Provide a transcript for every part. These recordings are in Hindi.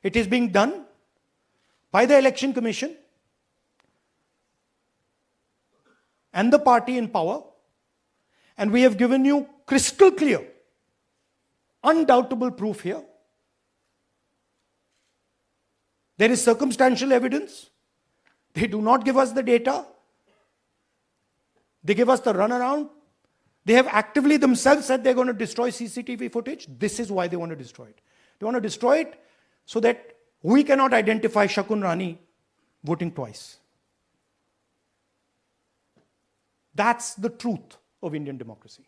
It is being done by the Election Commission and the party in power, and we have given you crystal clear, undoubtable proof here. There is circumstantial evidence. They do not give us the data. They give us the runaround. They have actively themselves said they're going to destroy CCTV footage. This is why they want to destroy it. They want to destroy it so that we cannot identify Shakun Rani voting twice. That's the truth of Indian democracy.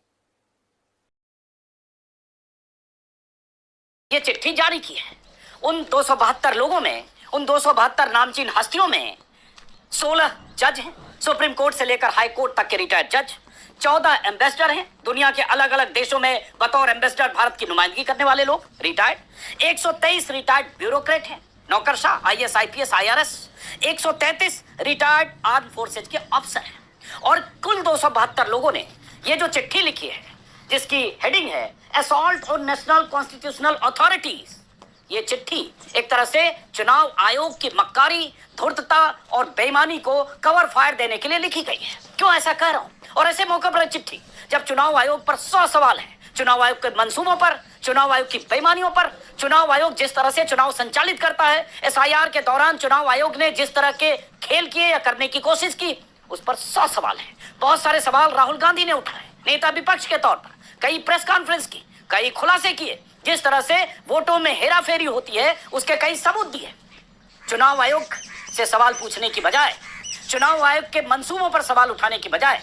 ये चिट्ठी जारी की है उन 272 लोगों में, उन 272 नामचीन हस्तियों में 16 जज हैं, सुप्रीम कोर्ट से लेकर हाई कोर्ट तक के रिटायर्ड जज, 14 एम्बेसडर हैं, दुनिया के अलग अलग देशों में बतौर एम्बेसडर भारत की नुमाइंदगी करने वाले लोग रिटायर्ड, 123 रिटायर्ड ब्यूरोक्रेट हैं, नौकरशाह, IAS, IPS, IRS, 133 retired armed forces के अफसर हैं। और कुल 272 लोगों ने ये जो चिट्ठी लिखी है जिसकी हेडिंग है assault on national constitutional authorities, ये चिट्ठी एक तरह से चुनाव आयोग की मक्कारी, धूर्तता और बेईमानी को कवर फायर देने के लिए लिखी गई है। क्यों ऐसा कह रहा हूं? और ऐसे मौके पर चिट्ठी जब चुनाव आयोग पर 100 सवाल है, चुनाव आयोग के मंसूबों पर, चुनाव आयोग की बेईमानियों पर, चुनाव आयोग जिस तरह से चुनाव संचालित करता है, एसआईआर के दौरान चुनाव आयोग ने जिस तरह के खेल किए या करने की कोशिश की, उस पर 100 सवाल है। बहुत सारे सवाल राहुल गांधी ने उठाए, नेता विपक्ष के तौर पर कई प्रेस कॉन्फ्रेंस की, कई खुलासे किए, जिस तरह से वोटों में हेराफेरी होती है उसके कई सबूत दिए। चुनाव आयोग से सवाल पूछने की बजाय, चुनाव आयोग के मंसूबों पर सवाल उठाने की बजाय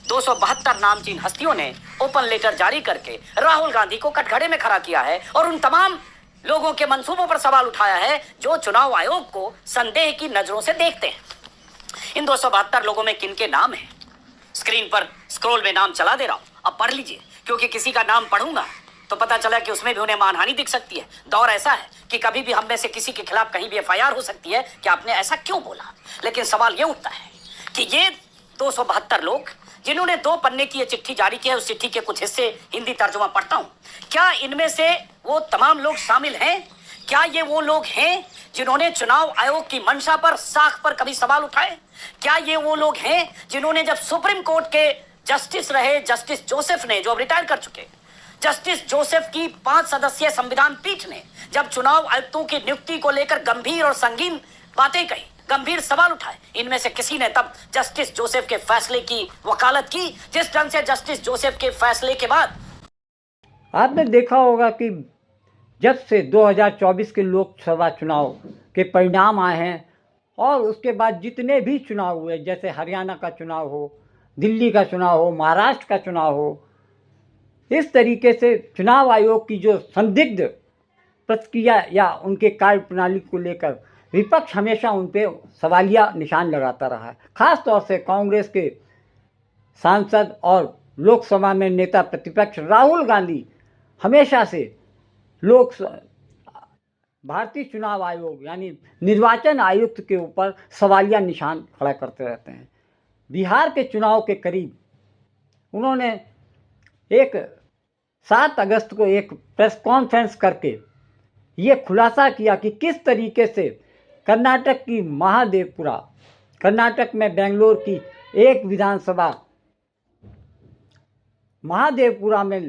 272 नामचीन हस्तियों ने ओपन लेटर जारी करके राहुल गांधी को कटघरे में खड़ा किया है और उन तमाम लोगों के मंसूबों पर सवाल उठाया है जो चुनाव आयोग को संदेह की नजरों से देखते हैं। इन 272 लोगों में किनके नाम हैं? स्क्रीन पर स्क्रॉल में नाम चला दे रहा हूं, अब पढ़ लीजिए, क्योंकि किसी का नाम पढ़ूंगा तो पता चला कि उसमें भी उन्हें मानहानि दिख सकती है। दौर ऐसा है कि कभी भी हम में से किसी के खिलाफ कहीं भी एफआईआर हो सकती है कि आपने ऐसा क्यों बोला। लेकिन सवाल यह उठता है कि ये 272 लोग जिन्होंने 2 पन्ने की ये चिट्ठी जारी की है, उस चिट्ठी के कुछ हिस्से हिंदी तर्जुमा पढ़ता हूं, क्या इनमें से वो तमाम लोग शामिल हैं? क्या ये वो लोग हैं जिन्होंने चुनाव आयोग की मंशा पर, साख पर कभी सवाल उठाए? क्या ये वो लोग हैं जिन्होंने जब सुप्रीम कोर्ट के जस्टिस रहे जस्टिस जोसेफ ने, जो अब रिटायर कर चुके, जस्टिस जोसेफ की 5 सदस्यीय संविधान पीठ ने जब चुनाव आयुक्तों की नियुक्ति को लेकर गंभीर और संगीन बातें कही, गंभीर सवाल उठाए, इनमें से किसी ने तब जस्टिस जोसेफ के फैसले की वकालत की, जिस ढंग से जस्टिस जोसेफ के फैसले के बाद आपने देखा होगा कि जब से 2024 के लोकसभा चुनाव के परिणाम आए हैं और उसके बाद जितने भी चुनाव हुए, जैसे हरियाणा का चुनाव हो, दिल्ली का चुनाव हो, महाराष्ट्र का चुनाव हो, इस तरीके से चुनाव आयोग की जो संदिग्ध प्रतिक्रिया या उनके कार्य प्रणाली को लेकर विपक्ष हमेशा उन पे सवालिया निशान लगाता रहा है। खास तौर से कांग्रेस के सांसद और लोकसभा में नेता प्रतिपक्ष राहुल गांधी हमेशा से भारतीय चुनाव आयोग यानी निर्वाचन आयुक्त के ऊपर सवालिया निशान खड़ा करते रहते हैं। बिहार के चुनाव के करीब उन्होंने 7 अगस्त को एक प्रेस कॉन्फ्रेंस करके ये खुलासा किया कि किस तरीके से कर्नाटक की महादेवपुरा, कर्नाटक में बेंगलोर की एक विधानसभा महादेवपुरा में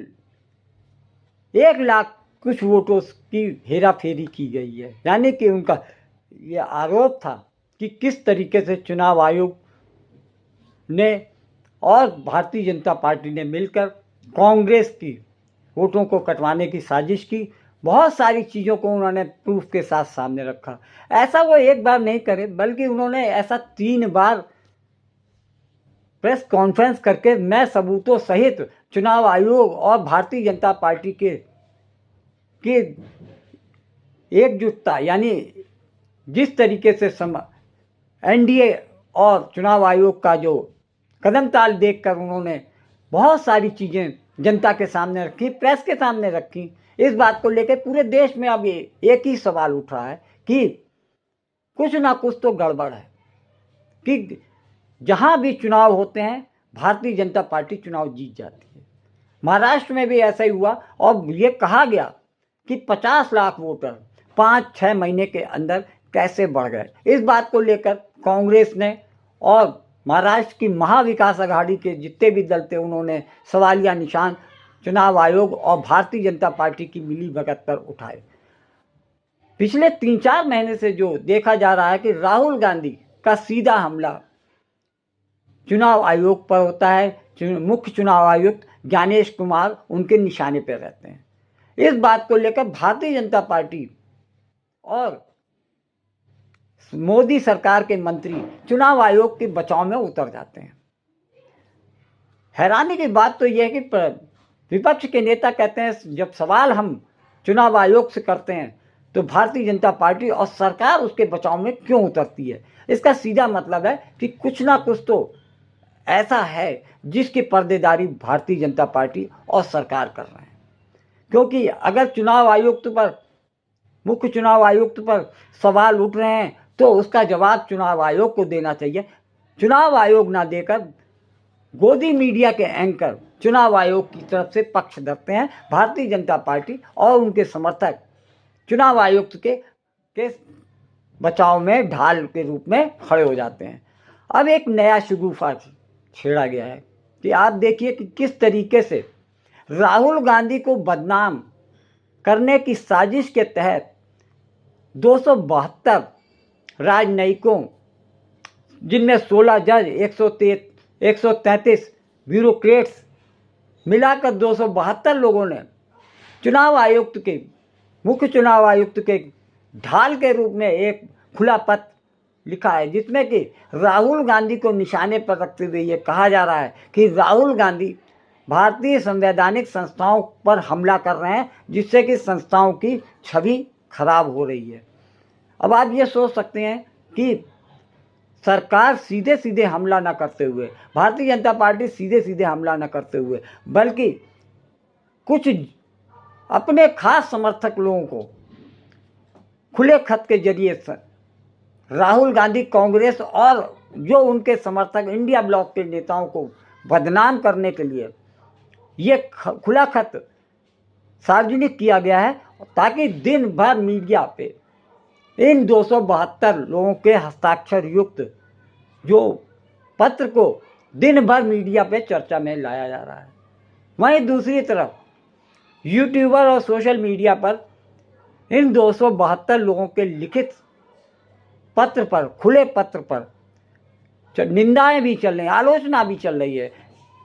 1 लाख कुछ वोटों की हेराफेरी की गई है। यानी कि उनका ये आरोप था कि किस तरीके से चुनाव आयोग ने और भारतीय जनता पार्टी ने मिलकर कांग्रेस की वोटों को कटवाने की साजिश की। बहुत सारी चीज़ों को उन्होंने प्रूफ के साथ सामने रखा। ऐसा वो एक बार नहीं करे, बल्कि उन्होंने ऐसा 3 बार प्रेस कॉन्फ्रेंस करके मैं सबूतों सहित चुनाव आयोग और भारतीय जनता पार्टी के एकजुटता, यानी जिस तरीके से एनडीए और चुनाव आयोग का जो कदम ताल देखकर उन्होंने बहुत सारी चीज़ें जनता के सामने रखी, प्रेस के सामने रखी। इस बात को लेकर पूरे देश में अब एक ही सवाल उठ रहा है कि कुछ ना कुछ तो गड़बड़ है, कि जहां भी चुनाव होते हैं भारतीय जनता पार्टी चुनाव जीत जाती है। महाराष्ट्र में भी ऐसा ही हुआ और ये कहा गया कि 50 लाख वोटर 5-6 महीने के अंदर कैसे बढ़ गए। इस बात को लेकर कांग्रेस ने और महाराष्ट्र की महाविकास आघाड़ी के जितने भी दल थे उन्होंने सवालिया निशान चुनाव आयोग और भारतीय जनता पार्टी की मिलीभगत पर उठाए। पिछले 3-4 महीने से जो देखा जा रहा है कि राहुल गांधी का सीधा हमला चुनाव आयोग पर होता है। मुख्य चुनाव आयुक्त ज्ञानेश कुमार उनके निशाने पर रहते हैं। इस बात को लेकर भारतीय जनता पार्टी और मोदी सरकार के मंत्री चुनाव आयोग के बचाव में उतर जाते हैं। हैरानी की बात तो यह है कि विपक्ष के नेता कहते हैं जब सवाल हम चुनाव आयोग से करते हैं तो भारतीय जनता पार्टी और सरकार उसके बचाव में क्यों उतरती है। इसका सीधा मतलब है कि कुछ ना कुछ तो ऐसा है जिसकी पर्देदारी भारतीय जनता पार्टी और सरकार कर रहे हैं। क्योंकि अगर चुनाव आयुक्त पर, मुख्य चुनाव आयुक्त पर सवाल उठ रहे हैं तो उसका जवाब चुनाव आयोग को देना चाहिए। चुनाव आयोग ना देकर गोदी मीडिया के एंकर चुनाव आयोग की तरफ से पक्ष धरते हैं। भारतीय जनता पार्टी और उनके समर्थक चुनाव आयुक्त के बचाव में ढाल के रूप में खड़े हो जाते हैं। अब एक नया शगुफा छेड़ा गया है कि आप देखिए कि किस तरीके से राहुल गांधी को बदनाम करने की साजिश के तहत 272 राजनयिकों, जिनमें 16 जज, 133 ब्यूरोक्रेट्स मिलाकर 272 लोगों ने चुनाव आयुक्त के, मुख्य चुनाव आयुक्त के ढाल के रूप में एक खुला पत्र लिखा है जिसमें कि राहुल गांधी को निशाने पर रखते हुए ये कहा जा रहा है कि राहुल गांधी भारतीय संवैधानिक संस्थाओं पर हमला कर रहे हैं जिससे कि संस्थाओं की छवि खराब हो रही है। अब आप ये सोच सकते हैं कि सरकार सीधे सीधे हमला न करते हुए, भारतीय जनता पार्टी सीधे सीधे हमला न करते हुए, बल्कि कुछ अपने खास समर्थक लोगों को खुले खत के जरिए राहुल गांधी, कांग्रेस और जो उनके समर्थक इंडिया ब्लॉक के नेताओं को बदनाम करने के लिए ये खुला खत सार्वजनिक किया गया है ताकि दिन भर मीडिया पे इन 272 लोगों के हस्ताक्षर युक्त जो पत्र को दिन भर मीडिया पे चर्चा में लाया जा रहा है। वहीं दूसरी तरफ यूट्यूबर और सोशल मीडिया पर इन 272 लोगों के लिखित पत्र पर, खुले पत्र पर निंदाएं भी चल रही हैं, आलोचना भी चल रही है।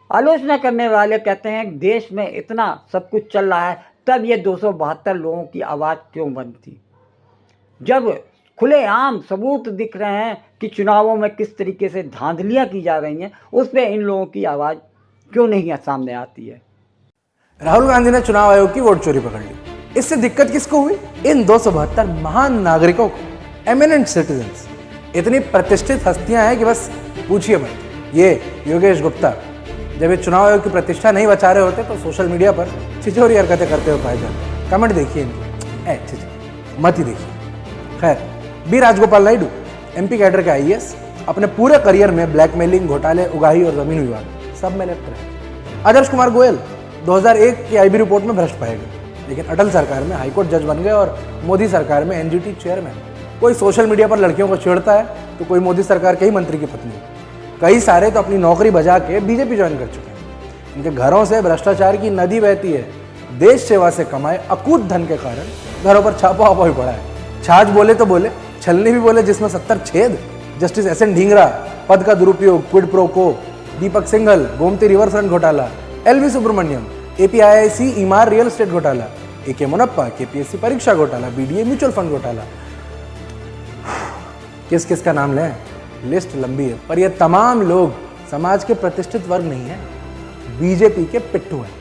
आलोचना करने वाले कहते हैं देश में इतना सब कुछ चल रहा है तब ये 272 लोगों की आवाज़ क्यों बंद थी। जब खुलेआम सबूत दिख रहे हैं कि चुनावों में किस तरीके से धांधलियां की जा रही हैं, उस पर इन लोगों की आवाज़ क्यों नहीं सामने आती है। राहुल गांधी ने चुनाव आयोग की वोट चोरी पकड़ ली। इससे दिक्कत किसको हुई? इन 272 महान नागरिकों को, एमिनेंट सिटीजन्स, इतनी प्रतिष्ठित हस्तियां हैं कि बस पूछिए मत। ये योगेश गुप्ता जब ये चुनाव आयोग की प्रतिष्ठा नहीं बचा रहे होते तो सोशल मीडिया पर छिछोरी हरकतें करते हुए पाए जाते। कमेंट देखिए इनकी, मत ही देखिए। खैर, B Rajagopal Naidu MP cadre के आईएएस अपने पूरे करियर में ब्लैकमेलिंग, घोटाले, उगाही और जमीन विवाद सब में लिप्त रहे। आदर्श कुमार गोयल 2001 की आईबी रिपोर्ट में भ्रष्ट पाए गए, लेकिन अटल सरकार में हाईकोर्ट जज बन गए और मोदी सरकार में एनजीटी चेयरमैन। कोई सोशल मीडिया पर लड़कियों को छेड़ता है तो कोई मोदी सरकार के ही मंत्री की पत्नी। कई सारे तो अपनी नौकरी बजा के बीजेपी ज्वाइन कर चुके हैं। इनके घरों से भ्रष्टाचार की नदी बहती है। देश सेवा से कमाए अकूत धन के कारण घरों पर छापा वापा भी पड़ा है। छाछ बोले तो बोले, छलनी भी बोले, जिसमें 70 छेद। जस्टिस SN ढींगरा, पद का दुरुपयोग, quid pro quo, Deepak Singhal, Gomti river front घोटाला, LV Subrahmanyam, APIIC Emaar real estate घोटाला, AK मुनप्पा, KPSC परीक्षा घोटाला, BDA म्यूचुअल फंड घोटाला। किस किस का नाम लें, लिस्ट लंबी है। पर ये तमाम लोग समाज के प्रतिष्ठित वर्ग नहीं है, बीजेपी के पिट्ठू हैं।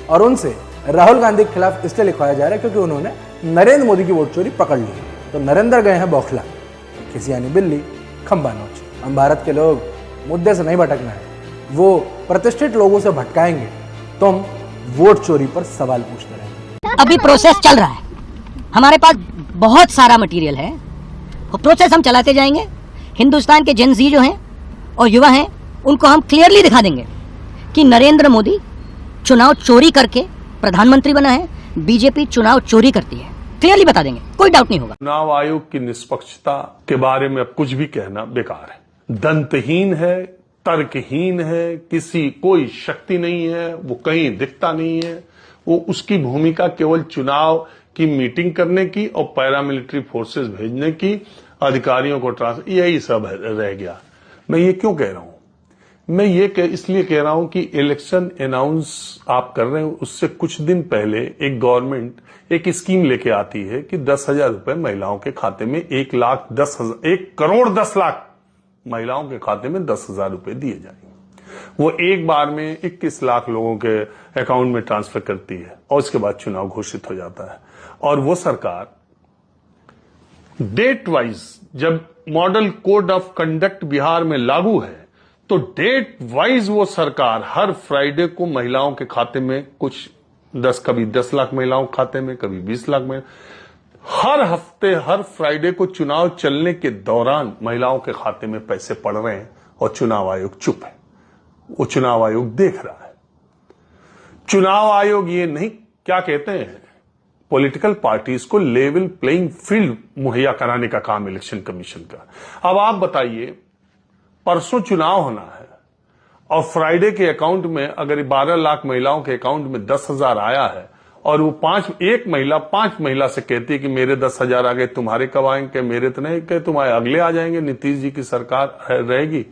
और उनसे राहुल गांधी के खिलाफ इसलिए लिखवाया जा रहा है क्योंकि उन्होंने नरेंद्र मोदी की वोट चोरी पकड़ ली। तो नरेंद्र गए हैं बौखला, खिसियानी बिल्ली, खंबा नोच। हम भारत के लोग मुद्दे से नहीं भटकना है, वो प्रतिष्ठित लोगों से भटकाएंगे तो हम वोट चोरी पर सवाल पूछते रहेंगे। अभी प्रोसेस चल रहा है, हमारे पास बहुत सारा मटेरियल है, प्रोसेस हम चलाते जाएंगे। हिंदुस्तान के जेन जी जो हैं और युवा हैं उनको हम क्लियरली दिखा देंगे कि नरेंद्र मोदी चुनाव चोरी करके प्रधानमंत्री बना है, बीजेपी चुनाव चोरी करती है। क्लियरली बता देंगे, कोई कोई डाउट नहीं होगा। चुनाव आयोग की निष्पक्षता के बारे में अब कुछ भी कहना बेकार है। दंतहीन है, तर्कहीन है, किसी कोई शक्ति नहीं है, वो कहीं दिखता नहीं है। वो उसकी भूमिका केवल चुनाव की मीटिंग करने की और पैरामिलिट्री फोर्सेस भेजने की, अधिकारियों को ट्रांसफर, यही सब रह गया। मैं ये क्यों कह रहा हूं? मैं ये इसलिए कह रहा हूं कि इलेक्शन अनाउंस आप कर रहे हैं, उससे कुछ दिन पहले एक गवर्नमेंट एक स्कीम लेके आती है कि 10,000 रुपए महिलाओं के खाते में 1,10,00,000 महिलाओं के खाते में 10,000 रुपए दिए जाएंगे। वो एक बार में 21 लाख लोगों के अकाउंट में ट्रांसफर करती है और उसके बाद चुनाव घोषित हो जाता है। और वो सरकार डेट वाइज, जब model code of conduct Bihar में लागू है, तो डेट वाइज वो सरकार हर फ्राइडे को महिलाओं के खाते में कुछ कभी 10 लाख महिलाओं के खाते में, कभी 20 लाख में, हर हफ्ते हर फ्राइडे को चुनाव चलने के दौरान महिलाओं के खाते में पैसे पड़ रहे हैं और चुनाव आयोग चुप है। वो चुनाव आयोग देख रहा है। चुनाव आयोग ये नहीं, क्या कहते हैं, पॉलिटिकल पार्टीज को लेवल प्लेइंग फील्ड मुहैया कराने का काम इलेक्शन कमीशन का। अब आप बताइए, परसों चुनाव होना है और फ्राइडे के अकाउंट में अगर 12 लाख महिलाओं के अकाउंट में 10,000 आया है और वो 5 महिला से कहती है कि मेरे 10,000 आ गए, तुम्हारे कब आएंगे? मेरे तो नहीं, कि तुम्हारे अगले आ जाएंगे, नीतीश जी की सरकार रहेगी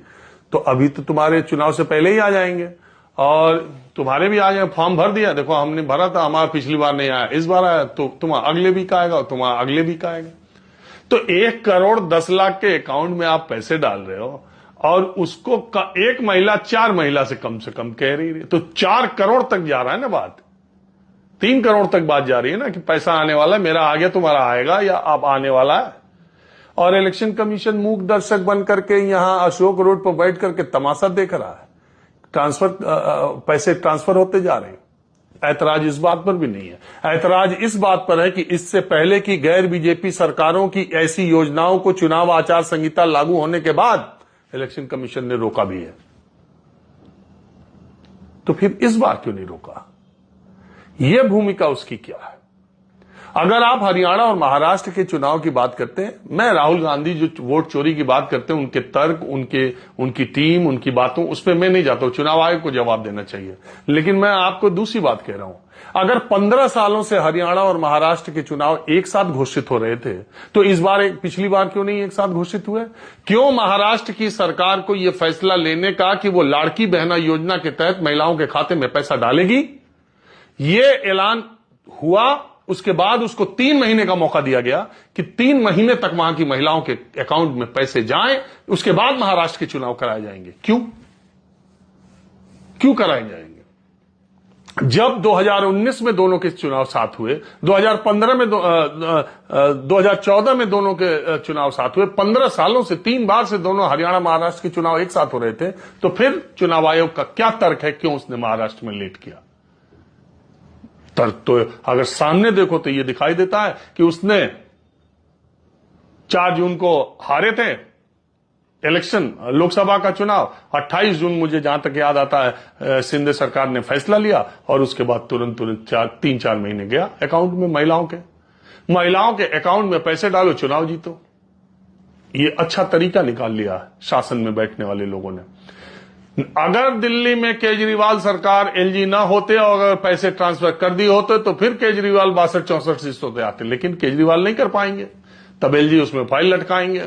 तो अभी तो तुम्हारे चुनाव से पहले ही आ जाएंगे और तुम्हारे भी आ जाएंगे। फॉर्म भर दिया, देखो हमने भरा था, हमारा पिछली बार नहीं आया, इस बार आया, तो तुम्हारा अगले वीक आएगा और तुम्हारा अगले वीक आएगा। तो 1,10,00,000 के अकाउंट में आप पैसे डाल रहे हो और उसको एक महिला 4 महिला से कम कह रही है, तो 4 करोड़ तक जा रहा है ना बात। 3 करोड़ तक बात जा रही है ना कि पैसा आने वाला है, मेरा आ गया, तुम्हारा आएगा या अब आने वाला है। और इलेक्शन कमीशन मूक दर्शक बन करके यहां अशोक रोड पर बैठ करके तमाशा देख रहा है। पैसे ट्रांसफर होते जा रहे हैं। ऐतराज इस बात पर भी नहीं है। ऐतराज इस बात पर है कि इससे पहले की गैर बीजेपी सरकारों की ऐसी योजनाओं को चुनाव आचार संहिता लागू होने के बाद इलेक्शन कमीशन ने रोका भी है। तो फिर इस बार क्यों नहीं रोका? यह भूमिका उसकी क्या है? अगर आप हरियाणा और महाराष्ट्र के चुनाव की बात करते हैं, मैं राहुल गांधी जो वोट चोरी की बात करते हैं, उनके तर्क, उनकी टीम, उनकी बातों, उस पर मैं नहीं जाता हूं, चुनाव आयोग को जवाब देना चाहिए। लेकिन मैं आपको दूसरी बात कह रहा हूं, अगर 15 सालों से हरियाणा और महाराष्ट्र के चुनाव एक साथ घोषित हो रहे थे, तो इस बार पिछली बार क्यों नहीं एक साथ घोषित हुए? क्यों महाराष्ट्र की सरकार को यह फैसला लेने का कि वो लाड़की बहना योजना के तहत महिलाओं के खाते में पैसा डालेगी? ये ऐलान हुआ, उसके बाद उसको 3 महीने का मौका दिया गया कि 3 महीने तक वहां की महिलाओं के अकाउंट में पैसे जाएं, उसके बाद महाराष्ट्र के चुनाव कराए जाएंगे। क्यों कराए जाएंगे? जब 2019 में दोनों के चुनाव साथ हुए, 2014 में दोनों के चुनाव साथ हुए, 15 सालों से 3 बार से दोनों हरियाणा महाराष्ट्र के चुनाव एक साथ हो रहे थे, तो फिर चुनाव आयोग का क्या तर्क है, क्यों उसने महाराष्ट्र में लेट किया? तर्क तो अगर सामने देखो तो यह दिखाई देता है कि उसने 4 जून को हारे थे इलेक्शन, लोकसभा का चुनाव, 28 जून मुझे जहां तक याद आता है शिंदे सरकार ने फैसला लिया और उसके बाद तुरंत 3-4 महीने गया अकाउंट में महिलाओं के अकाउंट में पैसे डालो, चुनाव जीतो। ये अच्छा तरीका निकाल लिया शासन में बैठने वाले लोगों ने। अगर दिल्ली में केजरीवाल सरकार एलजी ना होते और अगर पैसे ट्रांसफर कर दिए होते तो फिर केजरीवाल 62-64 सीटों पे आते, लेकिन केजरीवाल नहीं कर पाएंगे, तब एलजी उसमें फाइल लटकाएंगे।